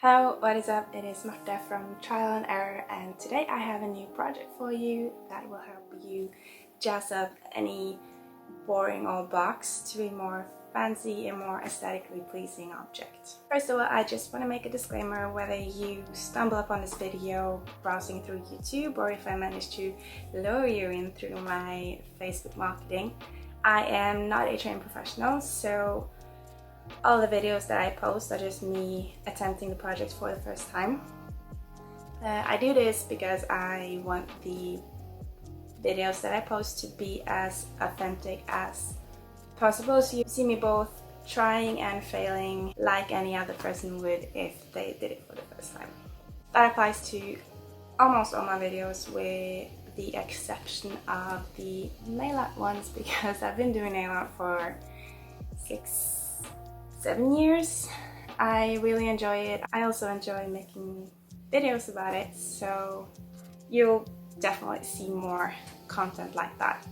Hello, what is up? It is Marthe from Trial and Error, and today I have a new project for you that will help you jazz up any boring old box to a more fancy and more aesthetically pleasing object. First of all, I just want to make a disclaimer whether you stumble upon this video browsing through YouTube or if I manage to lure you in through my Facebook marketing. I am not a trained professional, so all the videos that I post are just me attempting the project for the first time. I do this because I want the videos that I post to be as authentic as possible, so you see me both trying and failing like any other person would if they did it for the first time. That applies to almost all my videos with the exception of the nail art ones, because I've been doing nail art for 6-7 years. I really enjoy it. I also enjoy making videos about it, so you'll definitely see more content like that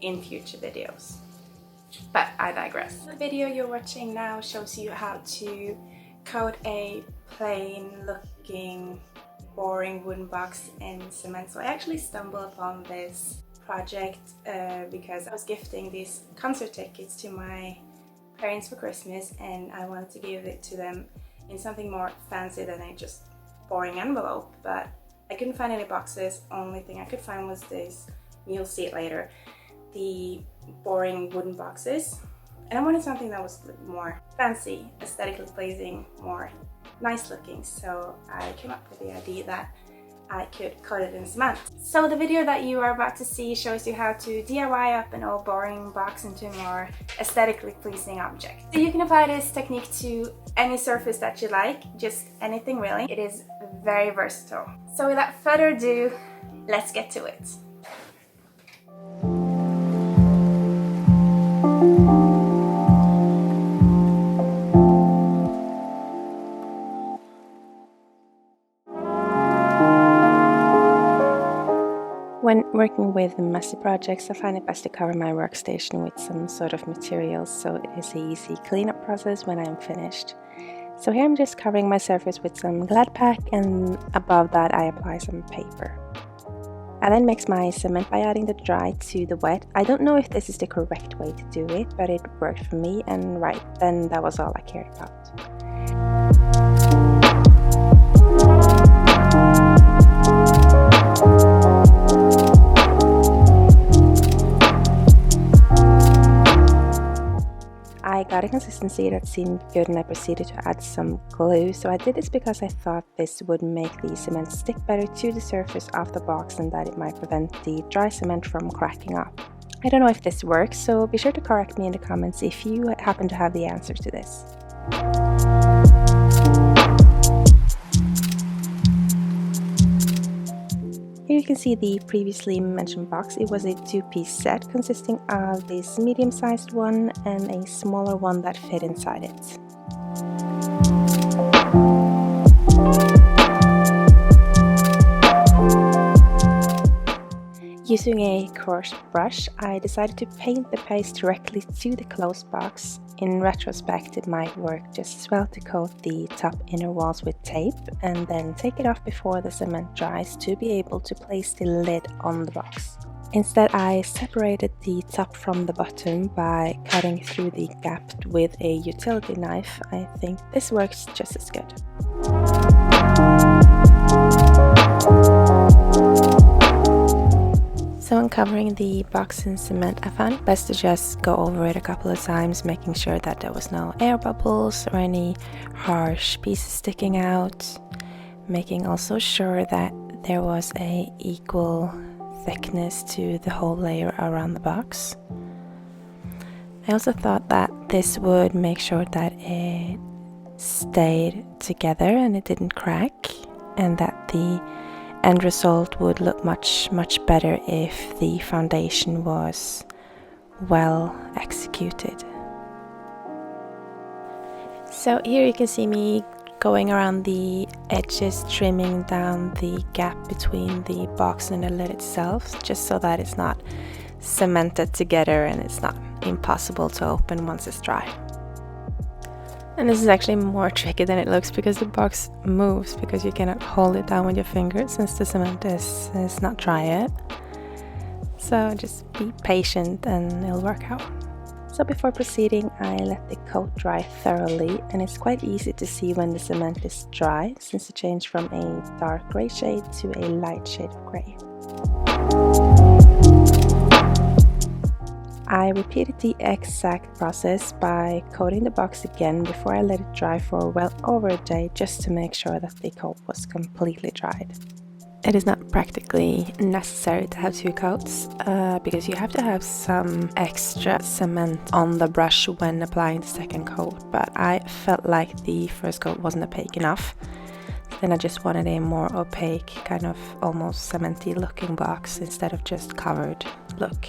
in future videos. But I digress. The video you're watching now shows you how to coat a plain looking boring wooden box in cement. So I actually stumbled upon this project because I was gifting these concert tickets to my parents for Christmas, and I wanted to give it to them in something more fancy than a just boring envelope, but I couldn't find any boxes. Only thing I could find was this, you'll see it later, the boring wooden boxes, and I wanted something that was more fancy, aesthetically pleasing, more nice looking, so I came up with the idea that I could coat it in cement. So the video that you are about to see shows you how to DIY up an old boring box into a more aesthetically pleasing object. So you can apply this technique to any surface that you like, just anything really. It is very versatile. So without further ado, let's get to it. When working with messy projects, I find it best to cover my workstation with some sort of materials, so it is an easy cleanup process when I'm finished. So here I'm just covering my surface with some Glad Pack, and above that I apply some paper. I then mix my cement by adding the dry to the wet. I don't know if this is the correct way to do it, but it worked for me, and right then that was all I cared about. I got a consistency that seemed good, and I proceeded to add some glue. So I did this because I thought this would make the cement stick better to the surface of the box and that it might prevent the dry cement from cracking up. I don't know if this works, so be sure to correct me in the comments if you happen to have the answer to this. Here you can see the previously mentioned box. It was a two-piece set consisting of this medium-sized one and a smaller one that fit inside it. Using a coarse brush, I decided to paint the paste directly to the closed box. In retrospect, it might work just as well to coat the top inner walls with tape and then take it off before the cement dries to be able to place the lid on the box. Instead, I separated the top from the bottom by cutting through the gap with a utility knife. I think this works just as good. So when covering the box in cement, I found it best to just go over it a couple of times, making sure that there was no air bubbles or any harsh pieces sticking out, making also sure that there was a equal thickness to the whole layer around the box. I also thought that this would make sure that it stayed together and it didn't crack, and that the end result would look much better if the foundation was well executed. So here you can see me going around the edges, trimming down the gap between the box and the lid itself, just so that it's not cemented together and it's not impossible to open once it's dry. And this is actually more tricky than it looks because the box moves because you cannot hold it down with your fingers since the cement is not dry yet. So just be patient and it'll work out. So before proceeding, I let the coat dry thoroughly, and it's quite easy to see when the cement is dry since it changed from a dark grey shade to a light shade of grey. I repeated the exact process by coating the box again before I let it dry for well over a day, just to make sure that the coat was completely dried. It is not practically necessary to have 2 coats because you have to have some extra cement on the brush when applying the second coat, but I felt like the first coat wasn't opaque enough. Then I just wanted a more opaque, kind of almost cementy looking box instead of just covered look.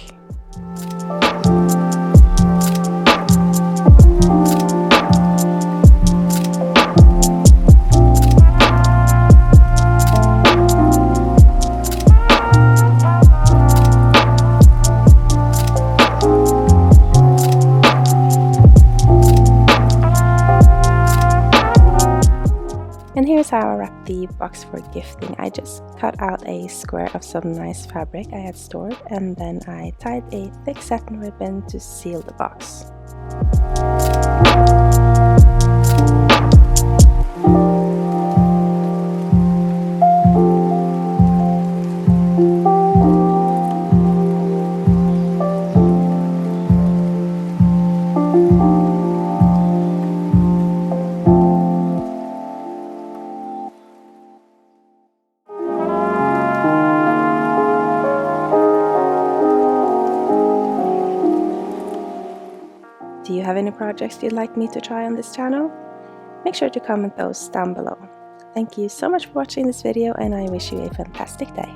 And here's how I wrap the box for gifting. I just cut out a square of some nice fabric I had stored, and then I tied a thick satin ribbon to seal the box. Do you have any projects you'd like me to try on this channel? Make sure to comment those down below. Thank you so much for watching this video, and I wish you a fantastic day.